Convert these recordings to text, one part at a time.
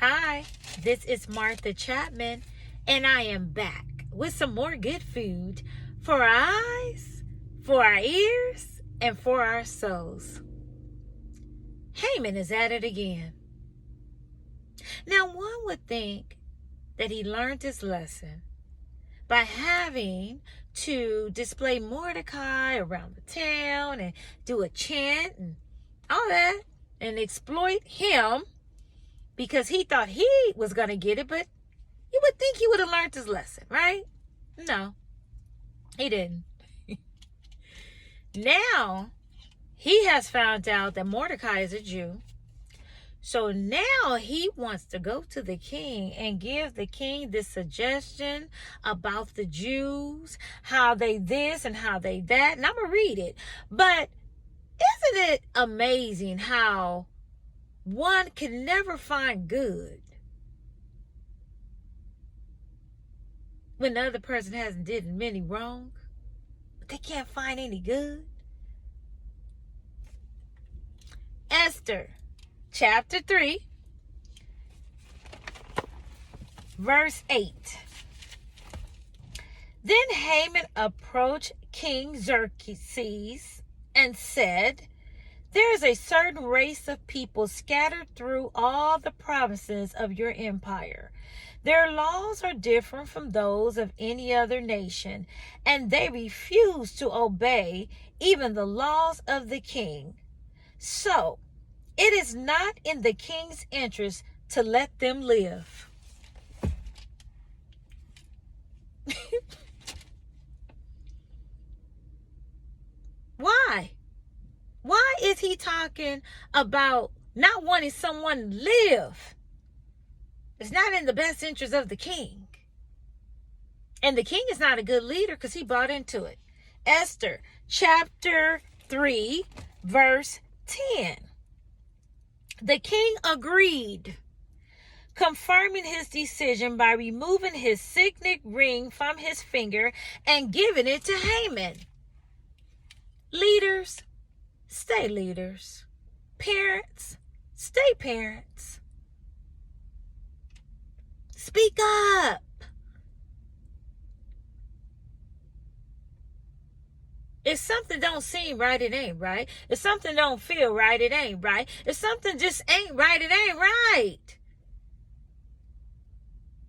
Hi, this is Martha Chapman, and I am back with some more good food for our eyes, for our ears, and for our souls. Haman is at it again. Now, one would think that he learned his lesson by having to display Mordecai around the town and do a chant and all that and exploit him because he thought he was going to get it, but you would think he would have learned his lesson, right? No, he didn't. Now, he has found out that Mordecai is a Jew. So now he wants to go to the king and give the king this suggestion about the Jews, how they this and how they that. And I'm going to read it. But isn't it amazing how one can never find good when the other person hasn't did many wrong, but they can't find any good? Esther chapter 3, verse 8. Then Haman approached King Xerxes and said, "There is a certain race of people scattered through all the provinces of your empire. Their laws are different from those of any other nation, and they refuse to obey even the laws of the king. So, it is not in the king's interest to let them live." Why? Why is he talking about not wanting someone to live? It's not in the best interest of the king. And the king is not a good leader because he bought into it. Esther chapter 3, verse 10. The king agreed, confirming his decision by removing his signet ring from his finger and giving it to Haman. Leaders, stay leaders. Parents, stay parents. Speak up. If something don't seem right, it ain't right. If something don't feel right, it ain't right. If something just ain't right, it ain't right.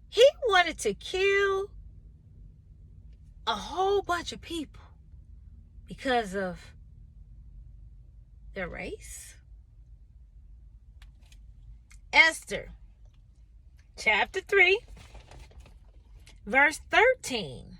He wanted to kill a whole bunch of people because of their race. Esther chapter 3, verse 13.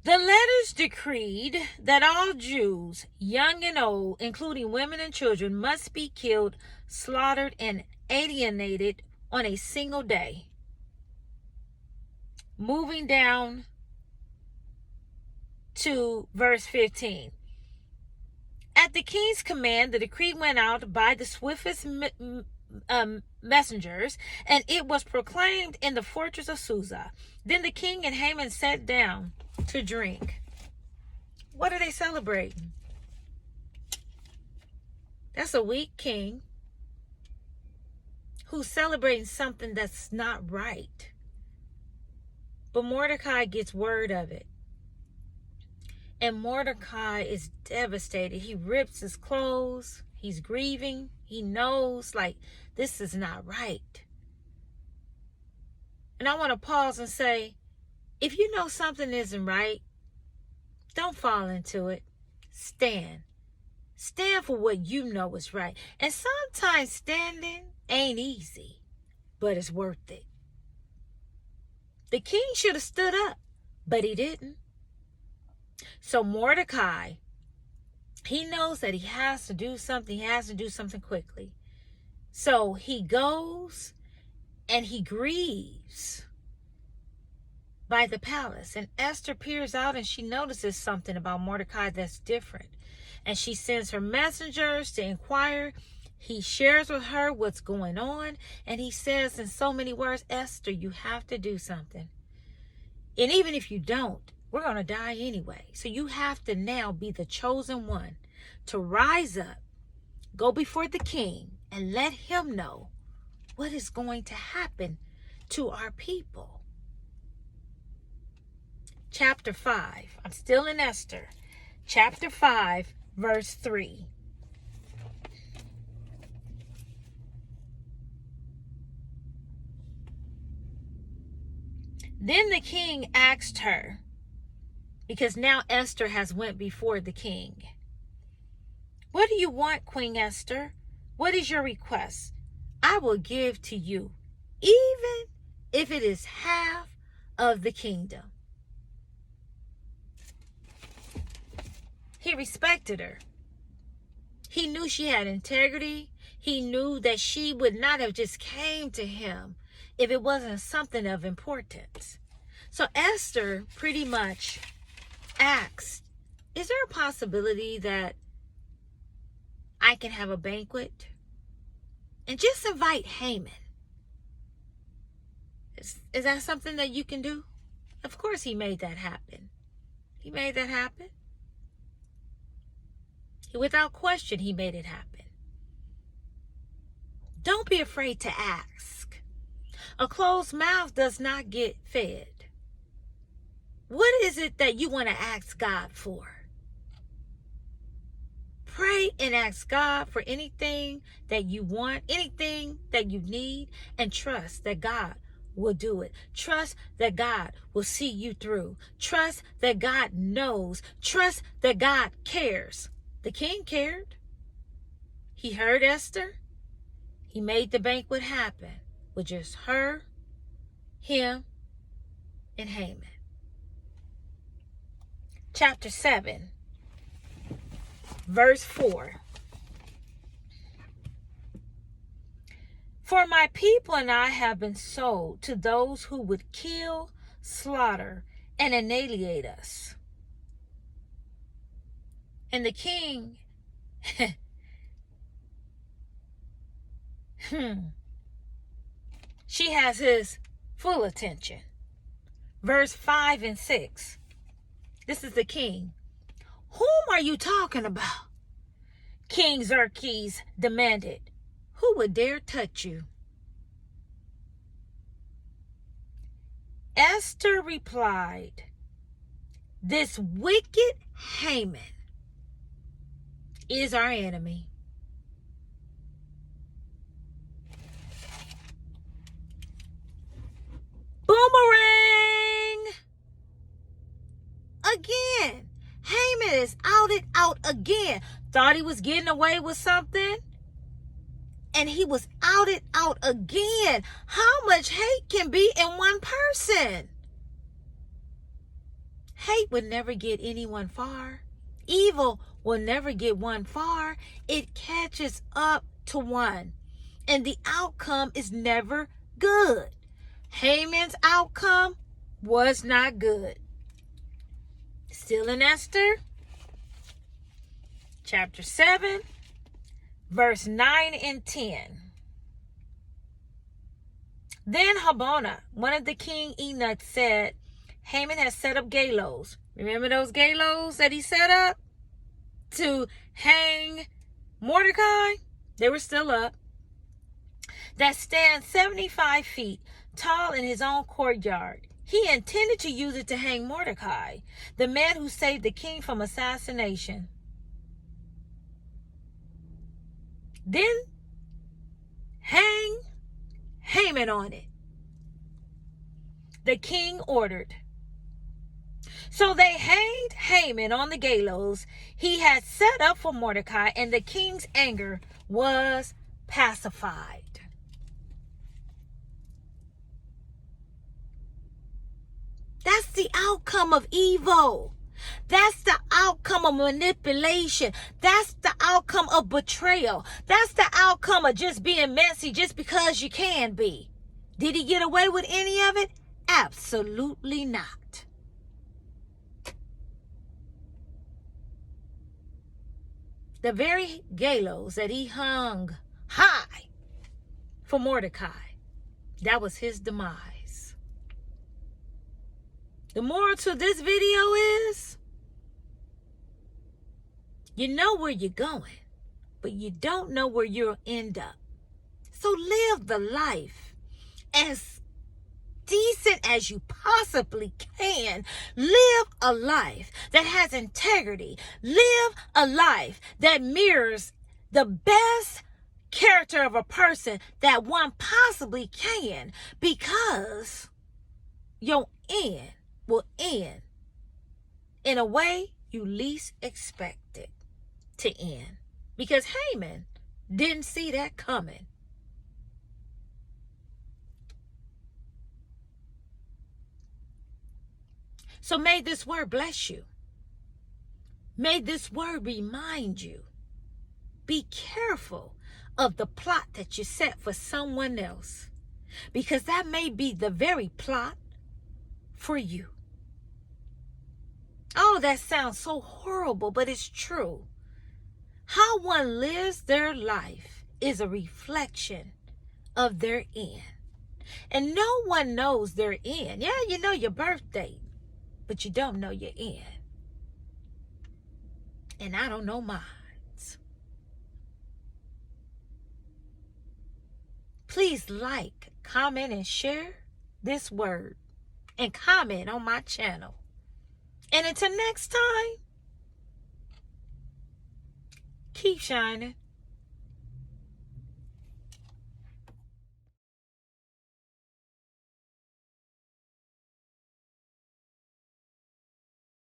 The letters decreed that all Jews, young and old, including women and children, must be killed, slaughtered, and alienated on a single day. Moving down to verse 15. At the king's command, the decree went out by the swiftest messengers, and it was proclaimed in the fortress of Susa. Then the king and Haman sat down to drink. What are they celebrating? That's a weak king who's celebrating something that's not right. But Mordecai gets word of it. And Mordecai is devastated. He rips his clothes. He's grieving. He knows, like, this is not right. And I want to pause and say, if you know something isn't right, don't fall into it. Stand. Stand for what you know is right. And sometimes standing ain't easy, but it's worth it. The king should have stood up, but he didn't. So Mordecai, he knows that he has to do something. He has to do something quickly. So he goes and he grieves by the palace. And Esther peers out and she notices something about Mordecai that's different. And she sends her messengers to inquire. He shares with her what's going on. And he says in so many words, Esther, you have to do something. And even if you don't, we're going to die anyway. So you have to now be the chosen one to rise up, go before the king and let him know what is going to happen to our people. Chapter 5. I'm still in Esther. Chapter 5, verse 3. Then the king asked her, because now Esther has went before the king. What do you want, Queen Esther? What is your request? I will give to you, even if it is half of the kingdom. He respected her. He knew she had integrity. He knew that she would not have just came to him if it wasn't something of importance. So Esther pretty much asked, is there a possibility that I can have a banquet and just invite Haman? Is that something that you can do? Of course he made that happen. He made that happen. Without question, he made it happen. Don't be afraid to ask. A closed mouth does not get fed. What is it that you want to ask God for? Pray and ask God for anything that you want, anything that you need, and trust that God will do it. Trust that God will see you through. Trust that God knows. Trust that God cares. The king cared. He heard Esther. He made the banquet happen with just her, him, and Haman. Chapter 7, verse 4. For my people and I have been sold to those who would kill, slaughter, and annihilate us. And the king, she has his full attention. Verse 5 and 6. This is the king. Whom are you talking about? King Xerxes demanded. Who would dare touch you? Esther replied, this wicked Haman is our enemy. Boomerang! Again. Haman is outed out again. Thought he was getting away with something, and he was outed out again. How much hate can be in one person? Hate would never get anyone far. Evil will never get one far. It catches up to one, and the outcome is never good. Haman's outcome was not good. Still in Esther, chapter 7, verse 9 and 10. Then Harbona, one of the king eunuchs, said, Haman has set up gallows. Remember those gallows that he set up to hang Mordecai? They were still up. That stand 75 feet tall in his own courtyard. He intended to use it to hang Mordecai, the man who saved the king from assassination. Then hang Haman on it, the king ordered. So they hanged Haman on the gallows he had set up for Mordecai, and the king's anger was pacified. That's the outcome of evil. That's the outcome of manipulation. That's the outcome of betrayal. That's the outcome of just being messy just because you can be. Did he get away with any of it? Absolutely not. The very gallows that he hung high for Mordecai, that was his demise. The moral to this video is, you know where you're going. but you don't know where you'll end up. So live the life as decent as you possibly can. Live a life that has integrity. Live a life that mirrors the best character of a person that one possibly can, because your end will end in a way you least expect it to end, because Haman didn't see that coming. So may this word bless you. May this word remind you. Be careful of the plot that you set for someone else, because that may be the very plot for you. Oh, that sounds so horrible, but it's true. How one lives their life is a reflection of their end. And no one knows their end. Yeah, you know your birth date, but you don't know your end. And I don't know mine. Please like, comment, and share this word. And comment on my channel. And until next time, keep shining.